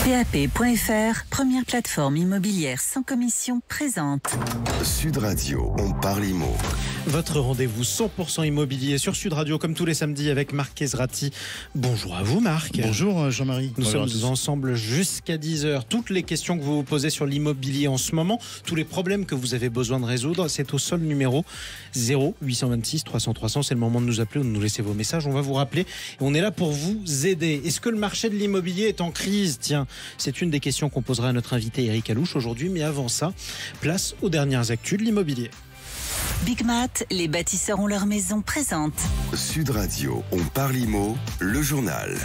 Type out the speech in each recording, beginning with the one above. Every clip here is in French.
PAP.fr, première plateforme immobilière sans commission, présente Sud Radio, on parle immo. Votre rendez-vous 100% immobilier sur Sud Radio, comme tous les samedis, avec Marc Ezrati. Bonjour à vous, Marc. Bonjour, Jean-Marie. Nous sommes ensemble jusqu'à 10h. Toutes les questions que vous vous posez sur l'immobilier en ce moment, tous les problèmes que vous avez besoin de résoudre, c'est au seul numéro 0826 300 300. C'est le moment de nous appeler ou de nous laisser vos messages. On va vous rappeler et on est là pour vous aider. Est-ce que le marché de l'immobilier est en crise? Tiens, c'est une des questions qu'on posera à notre invité Eric Alouche aujourd'hui. Mais avant ça, place aux dernières actus de l'immobilier. Big Mat, les bâtisseurs ont leur maison, présente Sud Radio, on parle immo, le journal.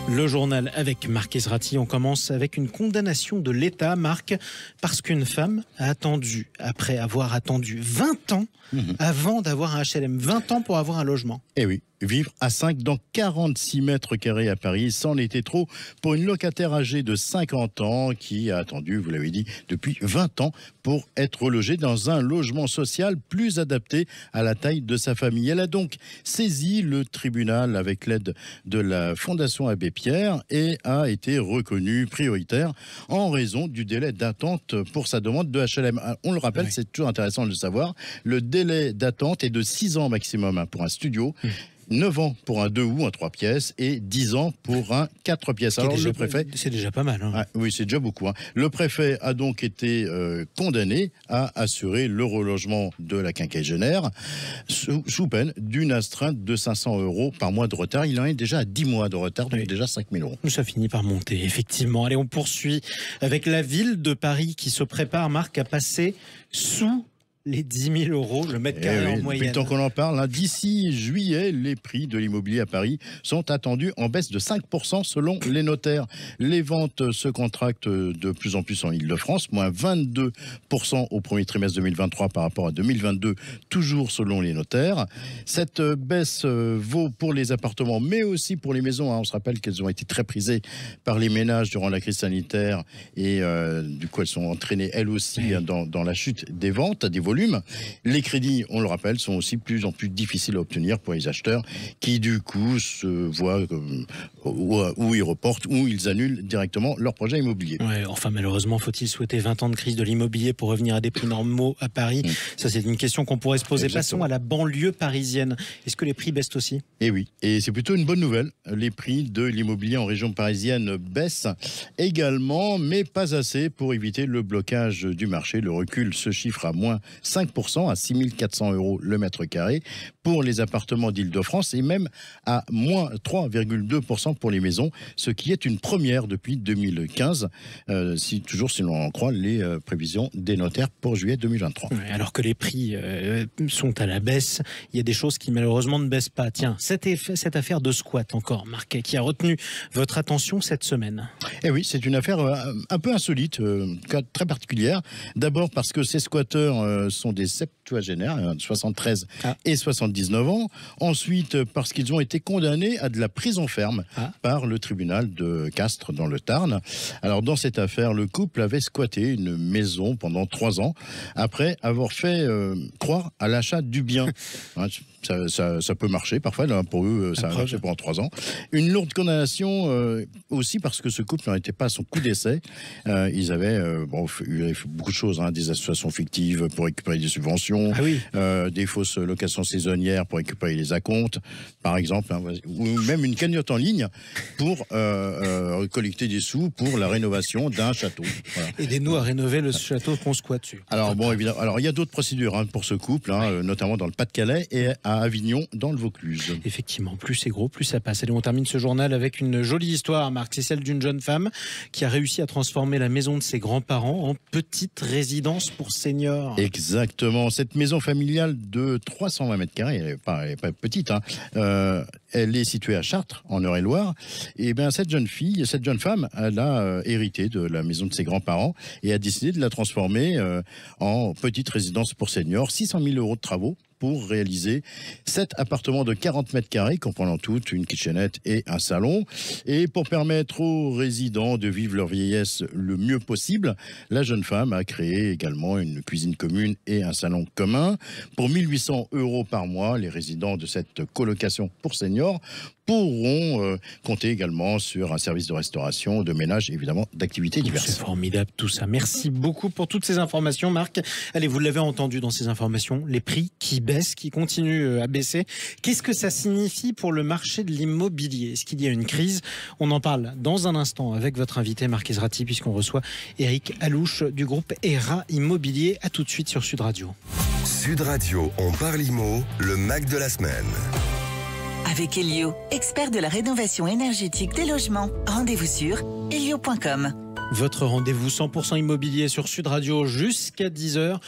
Le journal avec Marc Ezrati. On commence avec une condamnation de l'État, Marc, parce qu'une femme a attendu, après avoir attendu 20 ans avant d'avoir un HLM. 20 ans pour avoir un logement. Eh oui, vivre à 5 dans 46 mètres carrés à Paris, c'en était trop pour une locataire âgée de 50 ans qui a attendu, vous l'avez dit, depuis 20 ans pour être logée dans un logement social plus adapté à la taille de sa famille. Elle a donc saisi le tribunal avec l'aide de la Fondation Abbé Pierre et a été reconnue prioritaire en raison du délai d'attente pour sa demande de HLM. On le rappelle, c'est toujours intéressant de le savoir, le délai d'attente est de 6 ans maximum pour un studio. 9 ans pour un 2 ou un 3 pièces et 10 ans pour un 4 pièces. Alors le préfet, c'est déjà pas mal. Hein. Oui, c'est déjà beaucoup. Le préfet a donc été condamné à assurer le relogement de la quinquagénaire sous peine d'une astreinte de 500 € par mois de retard. Il en est déjà à 10 mois de retard, donc déjà 5 000 €. Ça finit par monter, effectivement. Allez, on poursuit avec la ville de Paris qui se prépare, Marc, à passer sous les 10 000 € le mètre carré en moyenne. Depuis le temps qu'on en parle, d'ici juillet, les prix de l'immobilier à Paris sont attendus en baisse de 5% selon les notaires. Les ventes se contractent de plus en plus en Ile-de-France, moins 22% au premier trimestre 2023 par rapport à 2022, toujours selon les notaires. Cette baisse vaut pour les appartements, mais aussi pour les maisons. On se rappelle qu'elles ont été très prisées par les ménages durant la crise sanitaire et du coup elles sont entraînées elles aussi dans la chute des ventes, des volumes. Les crédits, on le rappelle, sont aussi plus en plus difficiles à obtenir pour les acheteurs qui, du coup, se voient où ils reportent, ou ils annulent directement leur projet immobilier. Ouais, enfin, malheureusement, faut-il souhaiter 20 ans de crise de l'immobilier pour revenir à des prix normaux à Paris? Ça, c'est une question qu'on pourrait se poser. Exactement. Passons à la banlieue parisienne. Est-ce que les prix baissent aussi? Eh oui, et c'est plutôt une bonne nouvelle. Les prix de l'immobilier en région parisienne baissent également, mais pas assez pour éviter le blocage du marché. Le recul se chiffre à moins 5%, à 6 400 € le mètre carré pour les appartements d'Île-de-France et même à moins 3,2% pour les maisons, ce qui est une première depuis 2015, si l'on en croit les prévisions des notaires pour juillet 2023. Ouais, alors que les prix sont à la baisse, il y a des choses qui malheureusement ne baissent pas. Tiens, cette affaire de squat encore, Marc, qui a retenu votre attention cette semaine. Eh oui, c'est une affaire un peu insolite, très particulière. D'abord parce que ces squatteurs sont des septuagénaires, 73 et 79 ans. Ensuite, parce qu'ils ont été condamnés à de la prison ferme par le tribunal de Castres dans le Tarn. Alors, dans cette affaire, le couple avait squatté une maison pendant 3 ans après avoir fait croire à l'achat du bien. Ça peut marcher parfois, là, pour eux, ça a marché pendant 3 ans. Une lourde condamnation aussi parce que ce couple n'en était pas à son coup d'essai. Ils avaient fait beaucoup de choses, des associations fictives pour récupérer des subventions, des fausses locations saisonnières pour récupérer les acomptes, par exemple, ou même une cagnotte en ligne pour collecter des sous pour la rénovation d'un château. Voilà. Aidez-nous à rénover le château qu'on squatte dessus. Alors bon, évidemment, il y a d'autres procédures pour ce couple, notamment dans le Pas-de-Calais et à Avignon, dans le Vaucluse. Effectivement, plus c'est gros, plus ça passe. Allez, on termine ce journal avec une jolie histoire, Marc. C'est celle d'une jeune femme qui a réussi à transformer la maison de ses grands-parents en petite résidence pour seniors. Exactement. Cette maison familiale de 320 mètres carrés, elle n'est pas petite, elle est située à Chartres, en Eure-et-Loire. Et bien, cette jeune femme, elle a hérité de la maison de ses grands-parents et a décidé de la transformer en petite résidence pour seniors. 600 000 € de travaux pour réaliser 7 appartements de 40 mètres carrés, comprenant toutes une kitchenette et un salon. Et pour permettre aux résidents de vivre leur vieillesse le mieux possible, la jeune femme a créé également une cuisine commune et un salon commun. Pour 1 800 € par mois, les résidents de cette colocation pour seniors pourront compter également sur un service de restauration, de ménage et évidemment d'activités diverses. C'est formidable tout ça. Merci beaucoup pour toutes ces informations, Marc. Allez, vous l'avez entendu dans ces informations, les prix qui baissent, qui continuent à baisser. Qu'est-ce que ça signifie pour le marché de l'immobilier? Est-ce qu'il y a une crise? On en parle dans un instant avec votre invité Marc Ezrati, puisqu'on reçoit Eric Alouche du groupe ERA Immobilier. À tout de suite sur Sud Radio. Sud Radio, on parle IMO, le Mac de la semaine. Avec Elio, expert de la rénovation énergétique des logements. Rendez-vous sur elio.com. Votre rendez-vous 100% immobilier sur Sud Radio jusqu'à 10h.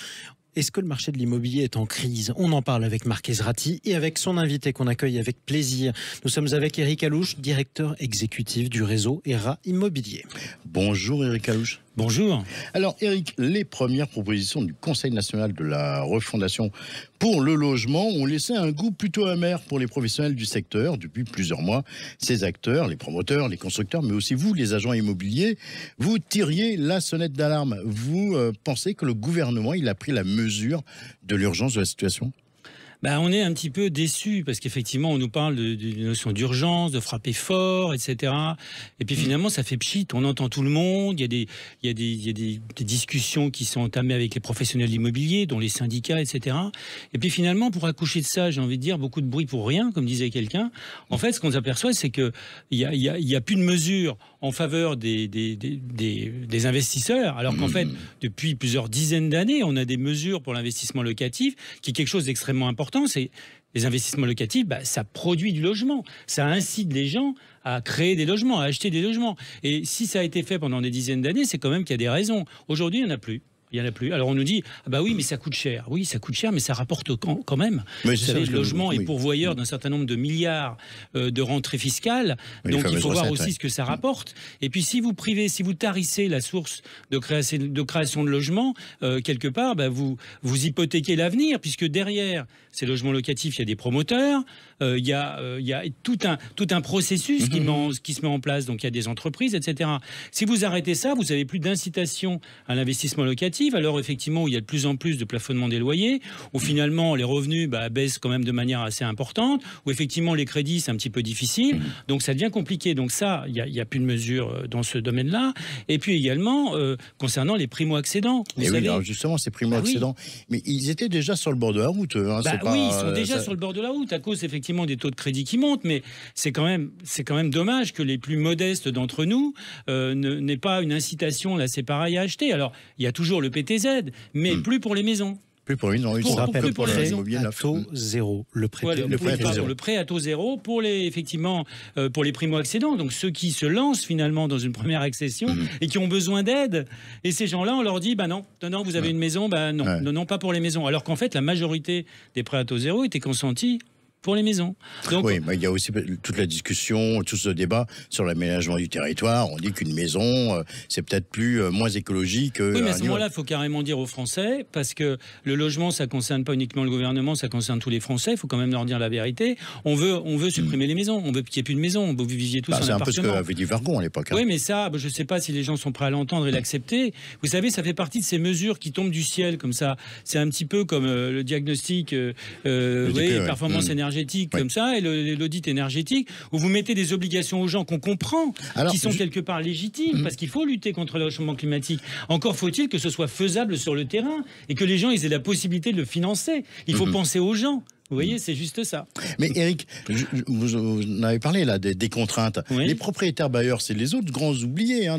Est-ce que le marché de l'immobilier est en crise? On en parle avec Marc Ezrati et avec son invité qu'on accueille avec plaisir. Nous sommes avec Eric Alouche, directeur exécutif du réseau ERA Immobilier. Bonjour Eric Alouche. Bonjour. Alors Eric, les premières propositions du Conseil national de la refondation pour le logement ont laissé un goût plutôt amer pour les professionnels du secteur. Depuis plusieurs mois, ces acteurs, les promoteurs, les constructeurs, mais aussi vous, les agents immobiliers, vous tiriez la sonnette d'alarme. Vous pensez que le gouvernement il a pris la mesure de l'urgence de la situation ? On est un petit peu déçus parce qu'effectivement, on nous parle d'une notion d'urgence, de frapper fort, etc. Et puis finalement, ça fait pchit. On entend tout le monde. Il y a des discussions qui sont entamées avec les professionnels immobiliers, dont les syndicats, etc. Et puis finalement, pour accoucher de ça, j'ai envie de dire beaucoup de bruit pour rien, comme disait quelqu'un. En fait, ce qu'on s'aperçoit, c'est qu'il y a plus de mesures en faveur des investisseurs, alors qu'en fait, depuis plusieurs dizaines d'années, on a des mesures pour l'investissement locatif, qui est quelque chose d'extrêmement important. C'est les investissements locatifs, ça produit du logement, ça incite les gens à créer des logements, à acheter des logements. Et si ça a été fait pendant des dizaines d'années, c'est quand même qu'il y a des raisons. Aujourd'hui, il n'y en a plus. Il n'y en a plus. Alors on nous dit, oui, mais ça coûte cher. Oui, ça coûte cher, mais ça rapporte quand même. Mais vous savez, le logement est pourvoyeur d'un certain nombre de milliards de rentrées fiscales. Donc il faut voir aussi ce que ça rapporte. Et puis si vous tarissez la source de création de logements, quelque part, vous hypothéquez l'avenir, puisque derrière ces logements locatifs, il y a des promoteurs, il y a tout un processus qui se met en place. Donc il y a des entreprises, etc. Si vous arrêtez ça, vous n'avez plus d'incitation à l'investissement locatif. Alors effectivement, où il y a de plus en plus de plafonnement des loyers, où finalement les revenus baissent quand même de manière assez importante, où effectivement les crédits c'est un petit peu difficile, donc ça devient compliqué. Donc ça, il y a plus de mesures dans ce domaine-là. Et puis également concernant les primo-accédants. Vous savez, alors justement, ces primo-accédants, mais ils étaient déjà sur le bord de la route. Oui, ils sont déjà sur le bord de la route à cause effectivement des taux de crédit qui montent, mais c'est quand même dommage que les plus modestes d'entre nous n'aient pas une incitation là, c'est pareil à acheter. Alors il y a toujours le PTZ, mais plus pour les maisons. Plus pour les maisons. On rappelle pour les maisons. À taux zéro. Le prêt à taux zéro pour les primo-accédants, donc ceux qui se lancent finalement dans une première accession et qui ont besoin d'aide. Et ces gens-là, on leur dit non, vous avez une maison, non, pas pour les maisons. Alors qu'en fait, la majorité des prêts à taux zéro étaient consentis pour les maisons. Donc, oui, mais il y a aussi toute la discussion, tout ce débat sur l'aménagement du territoire. On dit qu'une maison, c'est peut-être moins écologique. Oui, mais à ce moment-là, il faut carrément dire aux Français, parce que le logement, ça ne concerne pas uniquement le gouvernement, ça concerne tous les Français. Il faut quand même leur dire la vérité. On veut supprimer les maisons. On veut qu'il n'y ait plus de maisons. On veut que vous viviez tous en appartement. C'est un peu ce qu'avait dit Vargon à l'époque. Oui, mais ça, je ne sais pas si les gens sont prêts à l'entendre et l'accepter. Vous savez, ça fait partie de ces mesures qui tombent du ciel comme ça. C'est un petit peu comme le diagnostic performance énergétique. Comme ça, et l'audit énergétique, où vous mettez des obligations aux gens qu'on comprend, qui sont quelque part légitimes, parce qu'il faut lutter contre le réchauffement climatique. Encore faut-il que ce soit faisable sur le terrain, et que les gens aient la possibilité de le financer. Il faut penser aux gens. Vous voyez, c'est juste ça. Mais Eric, vous en avez parlé là des contraintes. Oui. Les propriétaires bailleurs, c'est les autres grands oubliés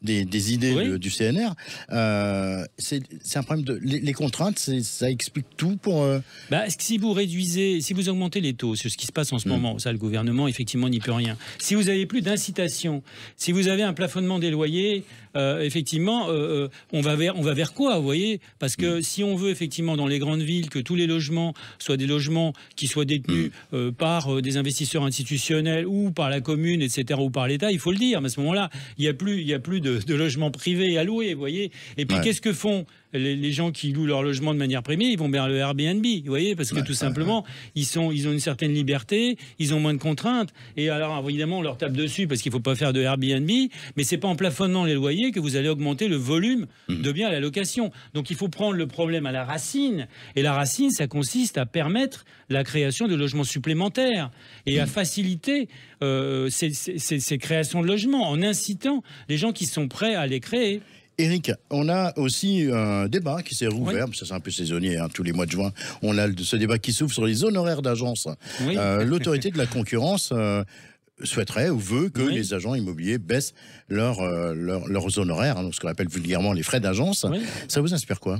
des idées du CNR. C'est un problème les contraintes, ça explique tout pour. Si vous augmentez les taux, c'est ce qui se passe en ce moment. Ça, le gouvernement effectivement n'y peut rien. Si vous n'avez plus d'incitation, si vous avez un plafonnement des loyers, effectivement, on va vers quoi, vous voyez ? Parce que si on veut effectivement dans les grandes villes que tous les logements soit des logements qui soient détenus par des investisseurs institutionnels ou par la commune, etc., ou par l'État, il faut le dire. Mais à ce moment-là, il n'y a plus de logements privés à louer, vous voyez. Et puis, qu'est-ce que font les gens qui louent leur logement de manière privée? Ils vont vers le Airbnb, vous voyez, parce que tout simplement, ils ont une certaine liberté, ils ont moins de contraintes. Et alors, évidemment, on leur tape dessus parce qu'il ne faut pas faire de Airbnb, mais c'est pas en plafonnant les loyers que vous allez augmenter le volume de biens à la location. Donc, il faut prendre le problème à la racine. Et la racine, ça consiste à permettre la création de logements supplémentaires et à faciliter ces créations de logements en incitant les gens qui sont prêts à les créer. Éric, on a aussi un débat qui s'est rouvert, ça c'est un peu saisonnier, tous les mois de juin, on a ce débat qui s'ouvre sur les honoraires d'agence. L'autorité de la concurrence souhaiterait ou veut que les agents immobiliers baissent leurs honoraires, ce qu'on appelle vulgairement les frais d'agence. Ça vous inspire quoi ?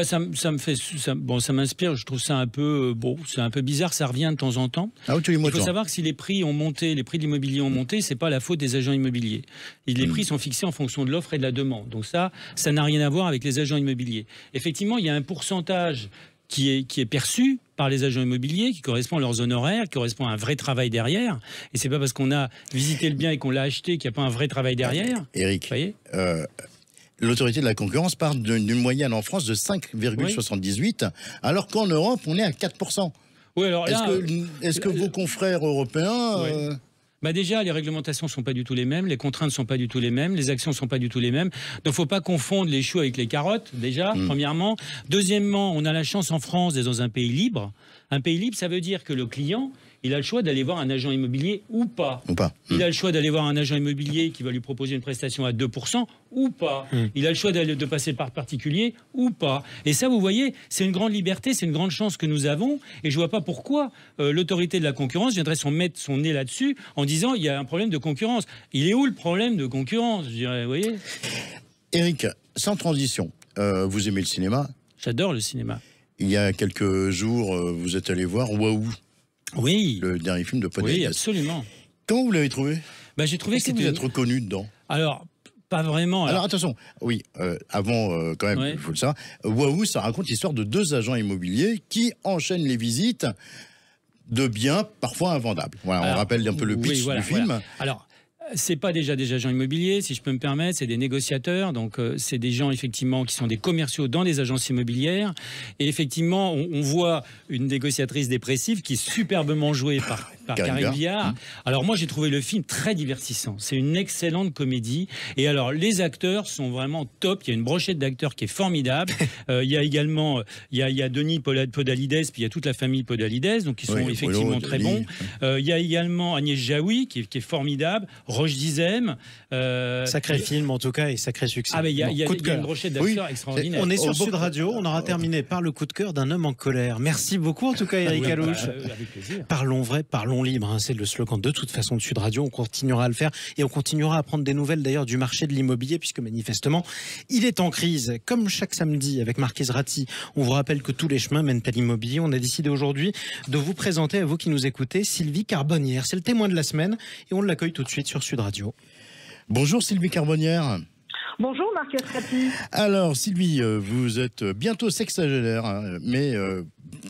Ça m'inspire. Je trouve ça un peu c'est un peu bizarre. Ça revient de temps en temps. Il faut savoir que si les prix ont monté, les prix de l'immobilier ont monté, c'est pas la faute des agents immobiliers. Les prix sont fixés en fonction de l'offre et de la demande. Donc ça n'a rien à voir avec les agents immobiliers. Effectivement, il y a un pourcentage qui est perçu par les agents immobiliers, qui correspond à leurs honoraires, qui correspond à un vrai travail derrière. Et c'est pas parce qu'on a visité le bien et qu'on l'a acheté qu'il n'y a pas un vrai travail derrière. Éric, l'autorité de la concurrence parle d'une moyenne en France de 5,78, alors qu'en Europe, on est à 4%. Oui, alors est-ce que vos confrères européens... Déjà, les réglementations ne sont pas du tout les mêmes, les contraintes ne sont pas du tout les mêmes, les actions ne sont pas du tout les mêmes. Donc, il ne faut pas confondre les choux avec les carottes, déjà, premièrement. Deuxièmement, on a la chance en France d'être dans un pays libre. Un pays libre, ça veut dire que le client, il a le choix d'aller voir un agent immobilier ou pas. Il a le choix d'aller voir un agent immobilier qui va lui proposer une prestation à 2% ou pas. Il a le choix de passer par particulier ou pas. Et ça, vous voyez, c'est une grande liberté, c'est une grande chance que nous avons. Et je ne vois pas pourquoi l'autorité de la concurrence viendrait mettre son nez là-dessus en disant il y a un problème de concurrence. Il est où le problème de concurrence, je dirais, vous voyez ? Éric, sans transition, vous aimez le cinéma ? J'adore le cinéma. Il y a quelques jours, vous êtes allé voir Waouh. Oui. Le dernier film de Podalides. Oui, absolument. Comment vous l'avez trouvé ? J'ai trouvé que vous êtes reconnu dedans. Alors, pas vraiment. Alors attention, avant, quand même, il faut le savoir. Waouh, ça raconte l'histoire de deux agents immobiliers qui enchaînent les visites de biens parfois invendables. Voilà, on rappelle un peu le pitch du film. Voilà. Alors, c'est pas déjà des agents immobiliers, si je peux me permettre, c'est des négociateurs. Donc, c'est des gens, effectivement, qui sont des commerciaux dans des agences immobilières. Et effectivement, on voit une négociatrice dépressive qui est superbement jouée par Karine Viard. Alors, moi, j'ai trouvé le film très divertissant. C'est une excellente comédie. Et alors, les acteurs sont vraiment top. Il y a une brochette d'acteurs qui est formidable. Il y a également il y a Denis Podalides, puis il y a toute la famille Podalides, donc qui sont effectivement très bons. Il y a également Agnès Jaoui, qui est formidable. Roche Dizem. Sacré film, en tout cas, et sacré succès. Il y a une brochette d'acteurs extraordinaire. On est sur Sud Radio. On aura terminé par le coup de cœur d'un homme en colère. Merci beaucoup, en tout cas, Éric Halouche. Avec plaisir. Parlons vrai, parlons libre. C'est le slogan de toute façon de Sud Radio. On continuera à le faire et on continuera à prendre des nouvelles d'ailleurs du marché de l'immobilier puisque manifestement il est en crise. Comme chaque samedi avec Marquise Ratti, on vous rappelle que tous les chemins mènent à l'immobilier. On a décidé aujourd'hui de vous présenter à vous qui nous écoutez Sylvie Carbonnière. C'est le témoin de la semaine et on l'accueille tout de suite sur Sud Radio. Bonjour Sylvie Carbonnière. Bonjour Marquise Ratti. Alors Sylvie, vous êtes bientôt sexagénaire, mais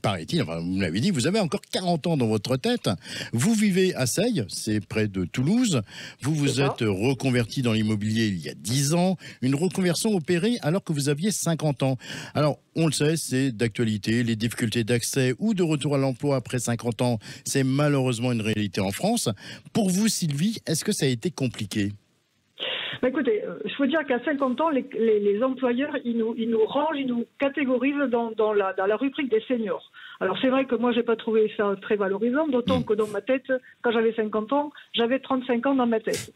paraît-il, enfin, vous me l'avez dit, vous avez encore 40 ans dans votre tête. Vous vivez à Seille, c'est près de Toulouse. Vous vous êtes reconverti dans l'immobilier il y a 10 ans. Une reconversion opérée alors que vous aviez 50 ans. Alors, on le sait, c'est d'actualité. Les difficultés d'accès ou de retour à l'emploi après 50 ans, c'est malheureusement une réalité en France. Pour vous, Sylvie, est-ce que ça a été compliqué ? Écoutez, je veux dire qu'à 50 ans, les employeurs, ils nous rangent, ils nous catégorisent dans la rubrique des seniors. Alors c'est vrai que moi, j'ai pas trouvé ça très valorisant, d'autant que dans ma tête, quand j'avais 50 ans, j'avais 35 ans dans ma tête.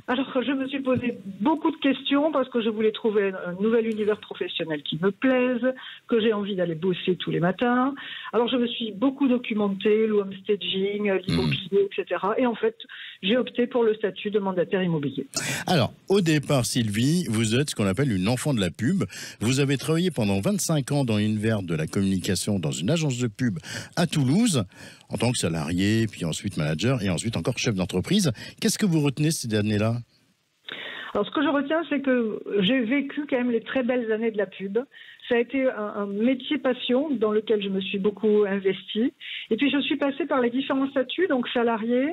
Alors je me suis posé beaucoup de questions parce que je voulais trouver un nouvel univers professionnel qui me plaise, que j'ai envie d'aller bosser tous les matins. Alors je me suis beaucoup documentée, le homestaging, l'immobilier, etc. Et en fait, j'ai opté pour le statut de mandataire immobilier. Alors, au départ, Sylvie, vous êtes ce qu'on appelle une enfant de la pub. Vous avez travaillé pendant 25 ans dans l'univers de la communication dans une agence de pub à Toulouse, en tant que salarié, puis ensuite manager, et ensuite encore chef d'entreprise. Qu'est-ce que vous retenez ces années-là ? Alors, ce que je retiens, c'est que j'ai vécu quand même les très belles années de la pub. Ça a été un métier passion dans lequel je me suis beaucoup investie. Et puis, je suis passée par les différents statuts, donc salarié,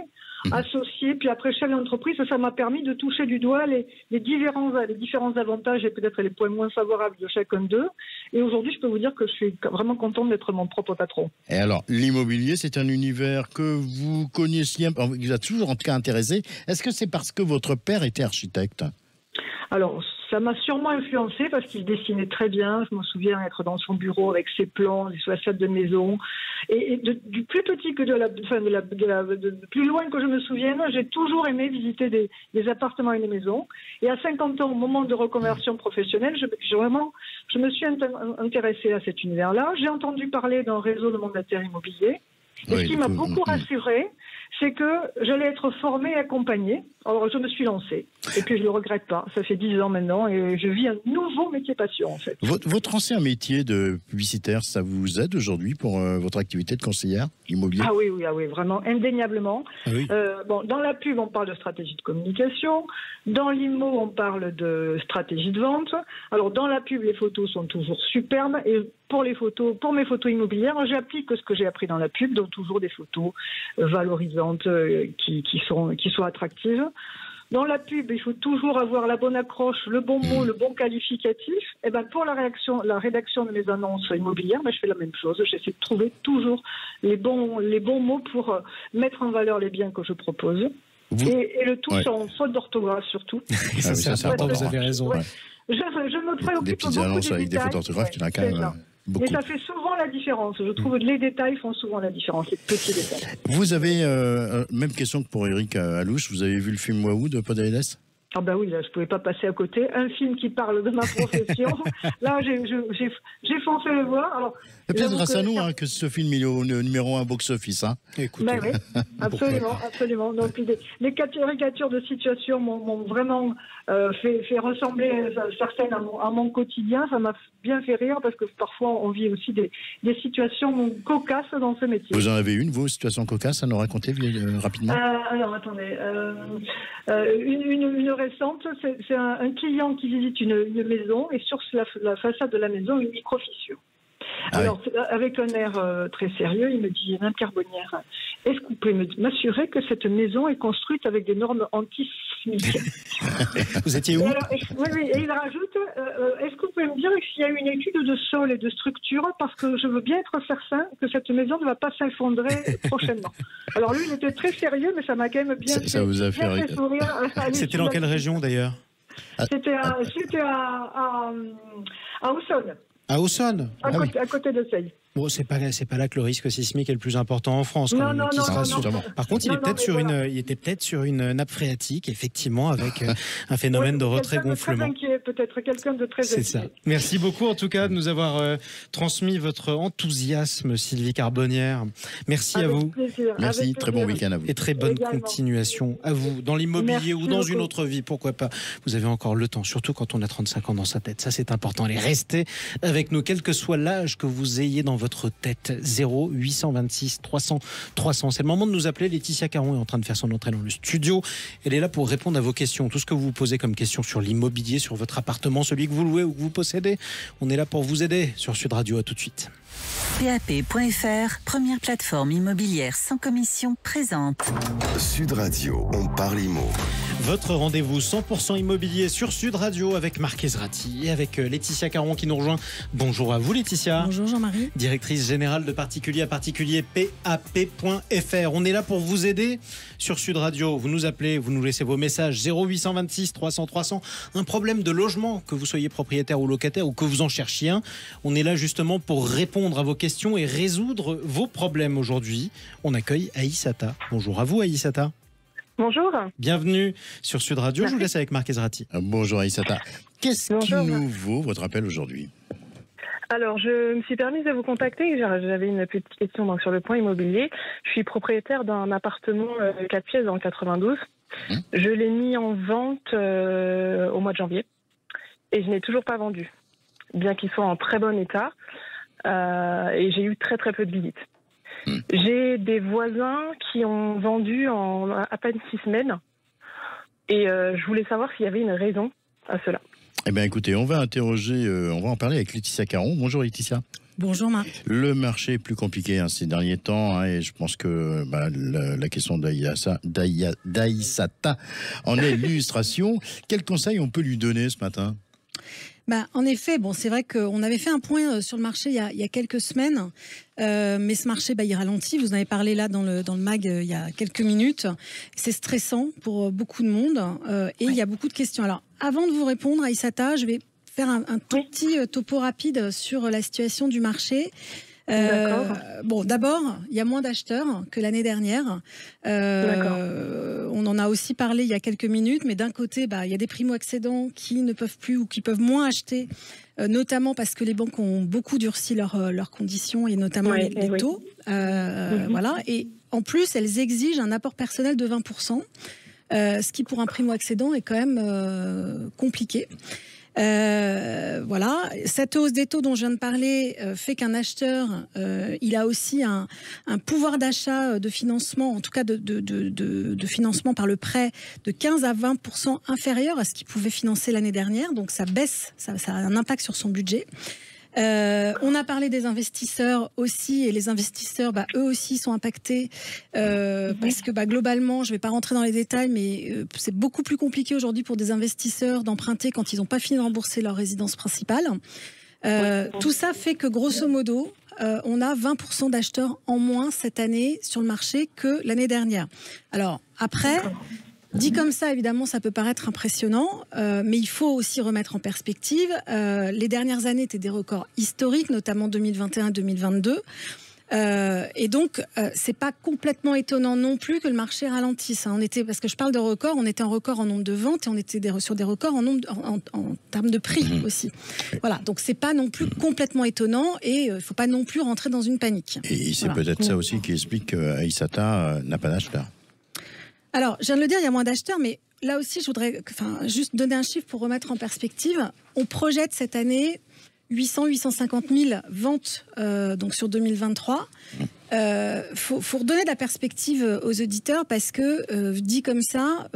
associé, puis après chef d'entreprise. Ça m'a permis de toucher du doigt les différents avantages et peut-être les points moins favorables de chacun d'eux. Et aujourd'hui, je peux vous dire que je suis vraiment contente d'être mon propre patron. Et alors, l'immobilier, c'est un univers que vous connaissiez, qui vous a toujours en tout cas intéressé. Est-ce que c'est parce que votre père était architecte ? Alors, ça m'a sûrement influencé parce qu'il dessinait très bien. Je me souviens être dans son bureau avec ses plans, des façades de maison. Et du plus petit que de plus loin que je me souvienne, j'ai toujours aimé visiter des appartements et des maisons. Et à 50 ans, au moment de reconversion professionnelle, je me suis intéressée à cet univers-là. J'ai entendu parler d'un réseau de mandataires immobiliers. Et ce qui m'a beaucoup rassurée, c'est que j'allais être formée et accompagnée. Alors, je me suis lancée. Et puis, je ne le regrette pas. Ça fait 10 ans maintenant et je vis un nouveau métier passion, en fait. Votre ancien métier de publicitaire, ça vous aide aujourd'hui pour votre activité de conseillère immobilière ? Ah oui, vraiment, indéniablement. Ah oui. Dans la pub, on parle de stratégie de communication. Dans l'immo, on parle de stratégie de vente. Alors, dans la pub, les photos sont toujours superbes. Et pour mes photos immobilières, j'applique ce que j'ai appris dans la pub, donc toujours des photos valorisantes qui sont attractives. Dans la pub, il faut toujours avoir la bonne accroche, le bon mot, le bon qualificatif. Et pour la rédaction de mes annonces immobilières, je fais la même chose. J'essaie de trouver toujours les bons mots pour mettre en valeur les biens que je propose. Et le tout sans faute d'orthographe surtout. C'est important, vous avez raison. Ouais. Je me préoccupe des petites annonces avec des fautes d'orthographe, tu l'as quand même. Beaucoup. Mais ça fait souvent la différence. Je trouve que les détails font souvent la différence, les petits détails. Vous avez, même question que pour Eric Alouche, vous avez vu le film Waouh de Podalides ? Ah ben oui, là, je ne pouvais pas passer à côté. Un film qui parle de ma profession. Là, j'ai foncé le voir. Alors, c'est peut-être grâce à nous que ce film est au numéro 1 box-office. Hein. Ben oui, absolument. Donc, les caricatures de situation m'ont vraiment fait ressembler certaines à mon quotidien. Ça m'a bien fait rire parce que parfois, on vit aussi des situations cocasses dans ce métier. Vous en avez une, vos situations cocasses, à nous raconter rapidement ? Alors, attendez. Une récente, c'est un client qui visite une maison et sur la façade de la maison, une micro-fissure. Alors, avec un air très sérieux, il me dit, Madame Carbonnière, est-ce que vous pouvez m'assurer que cette maison est construite avec des normes anti-sismiques ? Vous étiez où ? Oui, et il rajoute, est-ce que vous pouvez me dire s'il y a une étude de sol et de structure, parce que je veux bien être certain que cette maison ne va pas s'effondrer prochainement. Alors lui, il était très sérieux, mais ça m'a quand même bien fait sourire. C'était dans quelle région d'ailleurs ? C'était à Auxonne. À Auxonne ? À côté de Seille. Bon, c'est pas là que le risque sismique est le plus important en France. Non. Par contre, il était peut-être sur une nappe phréatique, effectivement, avec un phénomène de retrait-gonflement. Peut-être quelqu'un de très inquiet. C'est ça. Merci beaucoup, en tout cas, de nous avoir transmis votre enthousiasme, Sylvie Carbonnière. Merci à vous. Plaisir. Merci, très bon week-end à vous. Et très bonne continuation à vous. Dans l'immobilier ou dans une autre vie, pourquoi pas. Vous avez encore le temps, surtout quand on a 35 ans dans sa tête. Ça, c'est important. Allez, restez avec nous, quel que soit l'âge que vous ayez dans votre tête. 0826 300 300. C'est le moment de nous appeler. Laetitia Caron est en train de faire son entrée dans le studio. Elle est là pour répondre à vos questions. Tout ce que vous vous posez comme question sur l'immobilier, sur votre appartement, celui que vous louez ou que vous possédez. On est là pour vous aider sur Sud Radio. À tout de suite. PAP.fr, première plateforme immobilière sans commission, présente Sud Radio, on parle immo. Votre rendez-vous 100% immobilier sur Sud Radio avec Marc Ezrati et avec Laetitia Caron qui nous rejoint. Bonjour à vous Laetitia. Bonjour Jean-Marie. Directrice générale de particulier à particulier PAP.fr. On est là pour vous aider sur Sud Radio. Vous nous appelez, vous nous laissez vos messages 0826 300 300. Un problème de logement, que vous soyez propriétaire ou locataire ou que vous en cherchiez un. On est là justement pour répondre à vos questions et résoudre vos problèmes aujourd'hui. On accueille Aïssata. Bonjour à vous Aïssata. Bonjour. Bienvenue sur Sud Radio. Merci. Je vous laisse avec Marc Ezrati. Bonjour Aïssata. Qu'est-ce qui nous vaut votre appel aujourd'hui ? Alors, je me suis permise de vous contacter. J'avais une petite question donc, sur le point immobilier. Je suis propriétaire d'un appartement 4 pièces dans le 92. Je l'ai mis en vente au mois de janvier et je n'ai toujours pas vendu, bien qu'il soit en très bon état. Et j'ai eu très très peu de visites. J'ai des voisins qui ont vendu en à peine 6 semaines. Et je voulais savoir s'il y avait une raison à cela. Eh bien, écoutez, on va en parler avec Laetitia Caron. Bonjour Laetitia. Bonjour Marc. Le marché est plus compliqué ces derniers temps, et je pense que la question d'Aïssata en est l'illustration. Quel conseil on peut lui donner ce matin ? En effet, c'est vrai qu'on avait fait un point sur le marché il y a quelques semaines, mais ce marché, il ralentit. Vous en avez parlé là dans le mag il y a quelques minutes. C'est stressant pour beaucoup de monde et il y a beaucoup de questions. Alors, avant de vous répondre, Aïssata, je vais faire un tout petit topo rapide sur la situation du marché. D'abord, il y a moins d'acheteurs que l'année dernière. On en a aussi parlé il y a quelques minutes, mais d'un côté, il y a des primo-accédants qui ne peuvent plus ou qui peuvent moins acheter, notamment parce que les banques ont beaucoup durci leurs conditions et notamment les taux. Voilà. Et en plus, elles exigent un apport personnel de 20%, ce qui pour un primo-accédant est quand même compliqué. Voilà, cette hausse des taux dont je viens de parler fait qu'un acheteur, il a aussi un pouvoir d'achat de financement, en tout cas de financement par le prêt, de 15 à 20% inférieur à ce qu'il pouvait financer l'année dernière. Donc ça baisse, ça a un impact sur son budget. On a parlé des investisseurs aussi, et les investisseurs, eux aussi sont impactés parce que globalement, je ne vais pas rentrer dans les détails, mais c'est beaucoup plus compliqué aujourd'hui pour des investisseurs d'emprunter quand ils n'ont pas fini de rembourser leur résidence principale. Tout ça fait que grosso modo, on a 20% d'acheteurs en moins cette année sur le marché que l'année dernière. Alors après... Dit comme ça, évidemment, ça peut paraître impressionnant, mais il faut aussi remettre en perspective. Les dernières années étaient des records historiques, notamment 2021-2022. Et donc, c'est pas complètement étonnant non plus que le marché ralentisse. Parce que je parle de records, on était en record en nombre de ventes et on était sur des records en termes de prix aussi. Voilà, donc c'est pas non plus complètement étonnant et il faut pas non plus rentrer dans une panique. Et c'est peut-être ça aussi qui explique qu'Aïssata n'a pas d'acheteur. Alors, je viens de le dire, il y a moins d'acheteurs, mais là aussi, je voudrais juste donner un chiffre pour remettre en perspective. On projette cette année 850 000 ventes donc sur 2023. Faut redonner de la perspective aux auditeurs parce que dit comme ça,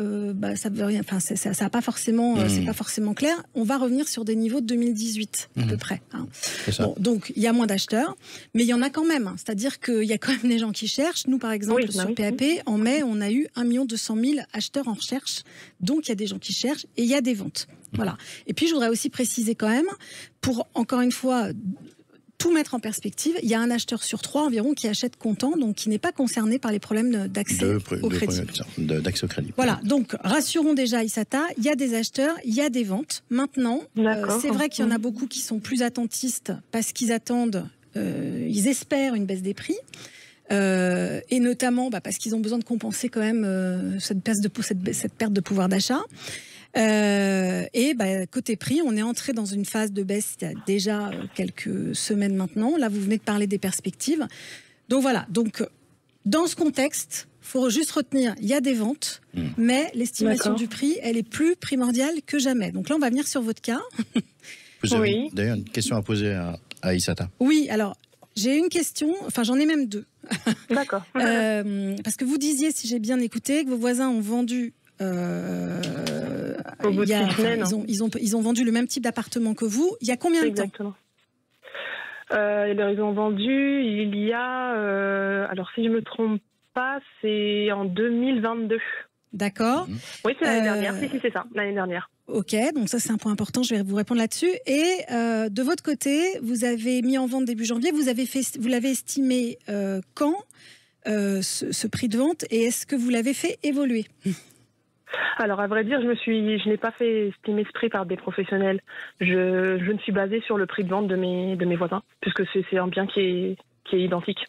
ça veut rien. Enfin, ça a pas forcément, c'est pas forcément clair. On va revenir sur des niveaux de 2018 à peu près. Bon, donc il y a moins d'acheteurs, mais il y en a quand même. C'est-à-dire qu'il y a quand même des gens qui cherchent. Nous, par exemple, sur PAP, en mai, on a eu 1 200 000 acheteurs en recherche. Donc il y a des gens qui cherchent et il y a des ventes. Voilà. Et puis je voudrais aussi préciser quand même, pour encore une fois tout mettre en perspective, il y a un acheteur sur 3 environ qui achète comptant, donc qui n'est pas concerné par les problèmes d'accès au crédit. D'accès au crédit. Voilà, donc rassurons déjà Aïssata, il y a des acheteurs, il y a des ventes. Maintenant, c'est vrai qu'il y en a beaucoup qui sont plus attentistes parce qu'ils attendent, ils espèrent une baisse des prix. Et notamment parce qu'ils ont besoin de compenser quand même cette perte de pouvoir d'achat. Côté prix, on est entré dans une phase de baisse il y a déjà quelques semaines maintenant. Là, vous venez de parler des perspectives. Donc voilà. Donc, dans ce contexte, il faut juste retenir, il y a des ventes, mais l'estimation du prix, elle est plus primordiale que jamais. Donc là, on va venir sur votre cas. Vous avez d'ailleurs une question à poser à Aïssata. Oui, alors, j'ai une question, enfin j'en ai même deux. D'accord. Parce que vous disiez, si j'ai bien écouté, que vos voisins ont vendu... ils ont vendu le même type d'appartement que vous. Il y a combien de temps ? Ils ont vendu il y a... alors, si je ne me trompe pas, c'est en 2022. D'accord. Oui, c'est l'année dernière. Si, c'est ça, l'année dernière. Ok, donc ça, c'est un point important. Je vais vous répondre là-dessus. Et de votre côté, vous avez mis en vente début janvier. Vous l'avez estimé quand ce prix de vente, et est-ce que vous l'avez fait évoluer ? Alors, à vrai dire, je n'ai pas fait estimer ce prix par des professionnels. Je me suis basée sur le prix de vente de mes voisins, puisque c'est un bien qui est identique.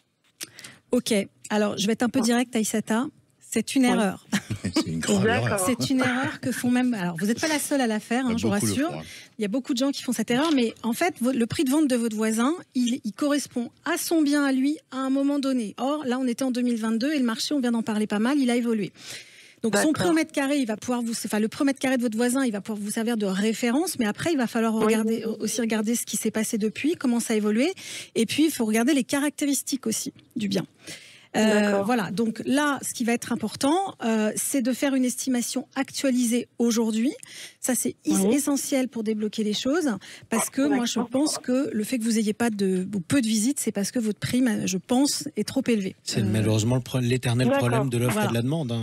Ok. Alors, je vais être un peu direct, Aïssata. C'est une erreur. C'est une grave erreur. C'est une erreur que font même... Alors, vous n'êtes pas la seule à la faire, je vous rassure. Il y a beaucoup de gens qui font cette erreur, mais en fait, le prix de vente de votre voisin, il correspond à son bien à lui à un moment donné. Or, là, on était en 2022 et le marché, on vient d'en parler pas mal, il a évolué. Donc son prix au mètre carré, il va pouvoir le prix au mètre carré de votre voisin, il va pouvoir vous servir de référence, mais après il va falloir regarder ce qui s'est passé depuis, comment ça a évolué, et puis il faut regarder les caractéristiques aussi du bien. Voilà, donc là, ce qui va être important, c'est de faire une estimation actualisée aujourd'hui. Ça, c'est essentiel pour débloquer les choses, parce que moi, je pense que le fait que vous n'ayez pas ou peu de visites, c'est parce que votre prime, je pense, est trop élevée. C'est malheureusement l'éternel problème de l'offre et de la demande.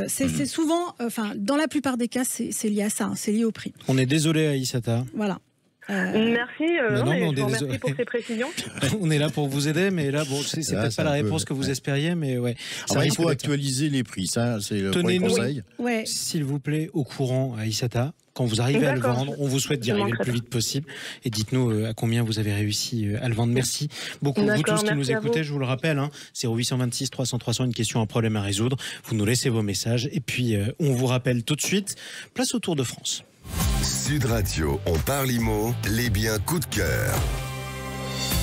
C'est souvent, dans la plupart des cas, c'est lié à ça, c'est lié au prix. On est désolé, Aïssata. Voilà. Merci, je vous remercie pour ces précisions. On est là pour vous aider, mais là, bon, c'est peut-être pas la réponse que vous espériez, mais ouais. Alors, il faut actualiser les prix, ça, c'est le premier conseil. S'il vous plaît, au courant, Aïssata. Quand vous arrivez à le vendre, on vous souhaite d'y arriver le plus vite possible. Et dites-nous à combien vous avez réussi à le vendre. Merci beaucoup. Vous tous qui nous écoutez, je vous le rappelle, 0826 300 300, une question, un problème à résoudre. Vous nous laissez vos messages. Et puis, on vous rappelle tout de suite, place au Tour de France. Sud Radio, on parle IMO, les biens coup de cœur.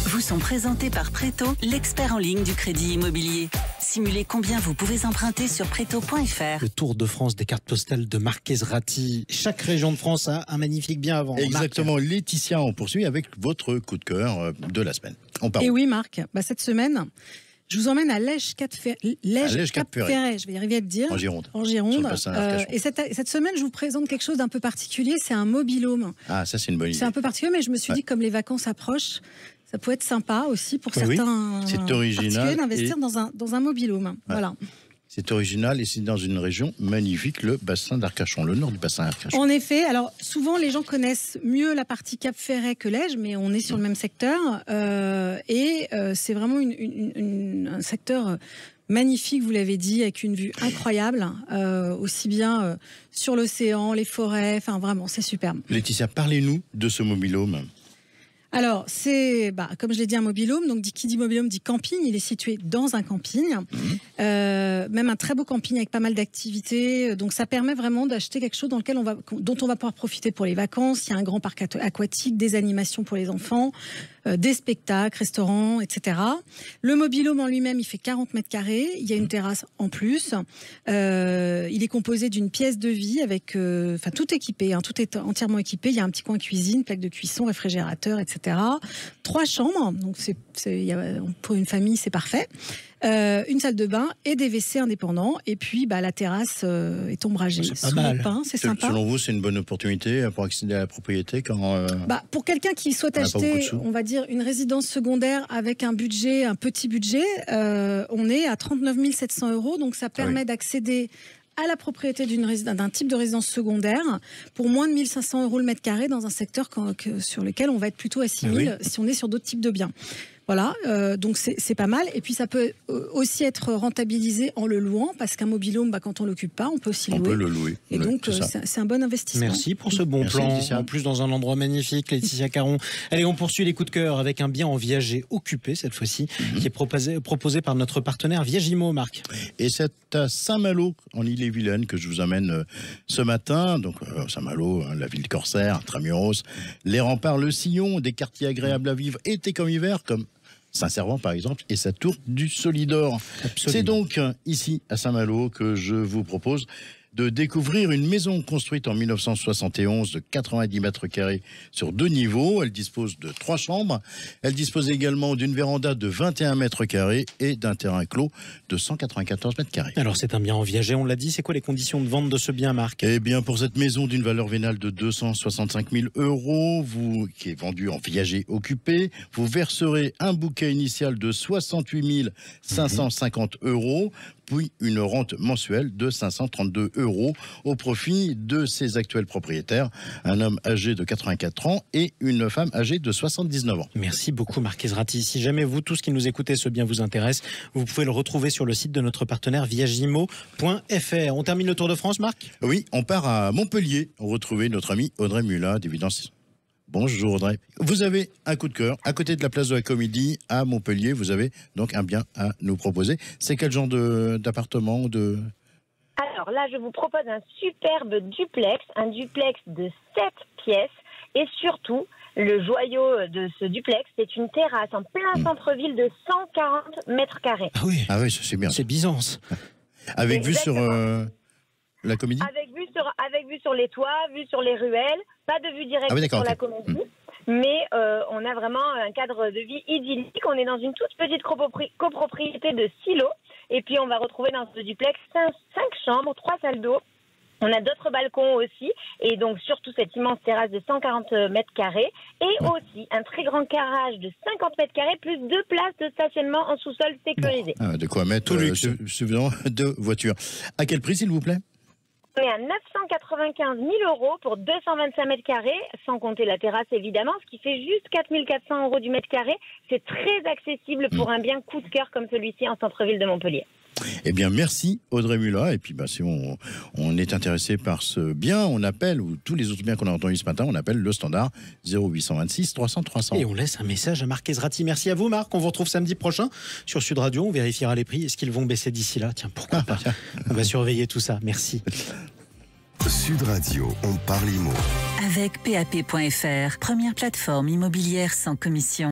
Vous sont présentés par Préto, l'expert en ligne du crédit immobilier. Simulez combien vous pouvez emprunter sur Préto.fr. Le Tour de France des cartes postales de Marquez Ratti. Chaque région de France a un magnifique bien avant. Exactement. Marc. Laetitia, on poursuit avec votre coup de cœur de la semaine. Et oui, Marc, cette semaine, je vous emmène à Lège-Cap-Ferret, je vais y arriver à le dire. En Gironde. Et cette semaine, je vous présente quelque chose d'un peu particulier, c'est un mobil-home. Ah, ça c'est une bonne idée. C'est un peu particulier, mais je me suis dit, comme les vacances approchent, ça peut être sympa aussi pour certains c'est original d'investir dans un mobil-home. Ouais. Voilà. C'est original et c'est dans une région magnifique, le bassin d'Arcachon, le nord du bassin d'Arcachon. En effet, alors souvent les gens connaissent mieux la partie Cap-Ferret que Lège, mais on est sur le même secteur c'est vraiment un secteur magnifique, vous l'avez dit, avec une vue incroyable, aussi bien sur l'océan, les forêts, enfin vraiment, c'est superbe. Laetitia, parlez-nous de ce mobil-home. Alors, c'est, comme je l'ai dit, un mobil-home. Donc, qui dit mobil-home dit camping. Il est situé dans un camping. Même un très beau camping avec pas mal d'activités. Donc, ça permet vraiment d'acheter quelque chose dont on va pouvoir profiter pour les vacances. Il y a un grand parc aquatique, des animations pour les enfants, des spectacles, restaurants, etc. Le mobil-home en lui-même, il fait 40 mètres carrés. Il y a une terrasse en plus. Il est composé d'une pièce de vie avec, tout équipé. Tout est entièrement équipé. Il y a un petit coin cuisine, plaque de cuisson, réfrigérateur, etc. 3 chambres, donc pour une famille c'est parfait. Une salle de bain et des WC indépendants. Et puis la terrasse est ombragée. C'est pas mal. C'est sympa. Selon vous, c'est une bonne opportunité pour accéder à la propriété quand pour quelqu'un qui souhaite acheter, on va dire, une résidence secondaire avec un petit budget, on est à 39 700 €. Donc ça permet d'accéder à la propriété d'un type de résidence secondaire pour moins de 1 500 € le mètre carré dans un secteur sur lequel on va être plutôt à 6 000 si on est sur d'autres types de biens. Voilà, donc c'est pas mal. Et puis ça peut aussi être rentabilisé en le louant, parce qu'un mobil-home, quand on l'occupe pas, on peut aussi louer. On peut le louer. Et donc c'est un bon investissement. Merci pour ce bon plan. Laetitia. En plus, dans un endroit magnifique, Laetitia Caron. Allez, on poursuit les coups de cœur avec un bien en viager occupé cette fois-ci, qui est proposé par notre partenaire Viagimo, Marc. Et c'est à Saint-Malo, en Ille-et-Vilaine, que je vous emmène ce matin. Donc Saint-Malo, la ville corsaire, Intramuros, les remparts, le Sillon, des quartiers agréables à vivre, été comme hiver, comme Saint-Servant par exemple, et sa tour du Solidor. C'est donc ici à Saint-Malo que je vous propose de découvrir une maison construite en 1971 de 90 mètres carrés sur 2 niveaux. Elle dispose de 3 chambres. Elle dispose également d'une véranda de 21 mètres carrés et d'un terrain clos de 194 mètres carrés. Alors c'est un bien en viager, on l'a dit. C'est quoi les conditions de vente de ce bien, Marc ? Eh bien, pour cette maison d'une valeur vénale de 265 000 €, qui est vendue en viager occupé, vous verserez un bouquet initial de 68 550 €, puis une rente mensuelle de 532 € au profit de ses actuels propriétaires, un homme âgé de 84 ans et une femme âgée de 79 ans. Merci beaucoup, Marquez Ratti. Si jamais vous, tous qui nous écoutez, ce bien vous intéresse, vous pouvez le retrouver sur le site de notre partenaire viagimo.fr. On termine le Tour de France, Marc ? Oui, on part à Montpellier. On retrouve notre ami Audrey Mulat d'Évidence. Bonjour Audrey. Vous avez un coup de cœur à côté de la place de la Comédie à Montpellier. Vous avez donc un bien à nous proposer. C'est quel genre d'appartement Alors là, je vous propose un superbe duplex, un duplex de 7 pièces et surtout, le joyau de ce duplex, c'est une terrasse en plein centre-ville de 140 mètres carrés. Ah oui, c'est bien. C'est Byzance. Avec vue sur la Comédie ? Avec vue sur les toits, vue sur les ruelles, pas de vue directe sur la Comédie. mais on a vraiment un cadre de vie idyllique. On est dans une toute petite copropriété de 6 lots. Et puis, on va retrouver dans ce duplex 5 chambres, 3 salles d'eau. On a d'autres balcons aussi. Et donc, surtout cette immense terrasse de 140 mètres carrés. Et aussi un très grand garage de 50 mètres carrés, plus 2 places de stationnement en sous-sol sécurisé. De quoi mettre suffisamment de voitures. À quel prix, s'il vous plaît ? On est à 995 000 € pour 225 mètres carrés, sans compter la terrasse évidemment, ce qui fait juste 4 400 € du mètre carré. C'est très accessible pour un bien coup de cœur comme celui-ci en centre-ville de Montpellier. Eh bien, merci Audrey Mulat. Et puis, si on est intéressé par ce bien, on appelle, ou tous les autres biens qu'on a entendus ce matin, on appelle le standard 0826 300 300. Et on laisse un message à Marc Ezrati. Merci à vous, Marc. On vous retrouve samedi prochain sur Sud Radio. On vérifiera les prix. Est-ce qu'ils vont baisser d'ici là ? Tiens, pourquoi pas ? On va surveiller tout ça. Merci. Sud Radio, on parle IMO. Avec PAP.fr, première plateforme immobilière sans commission.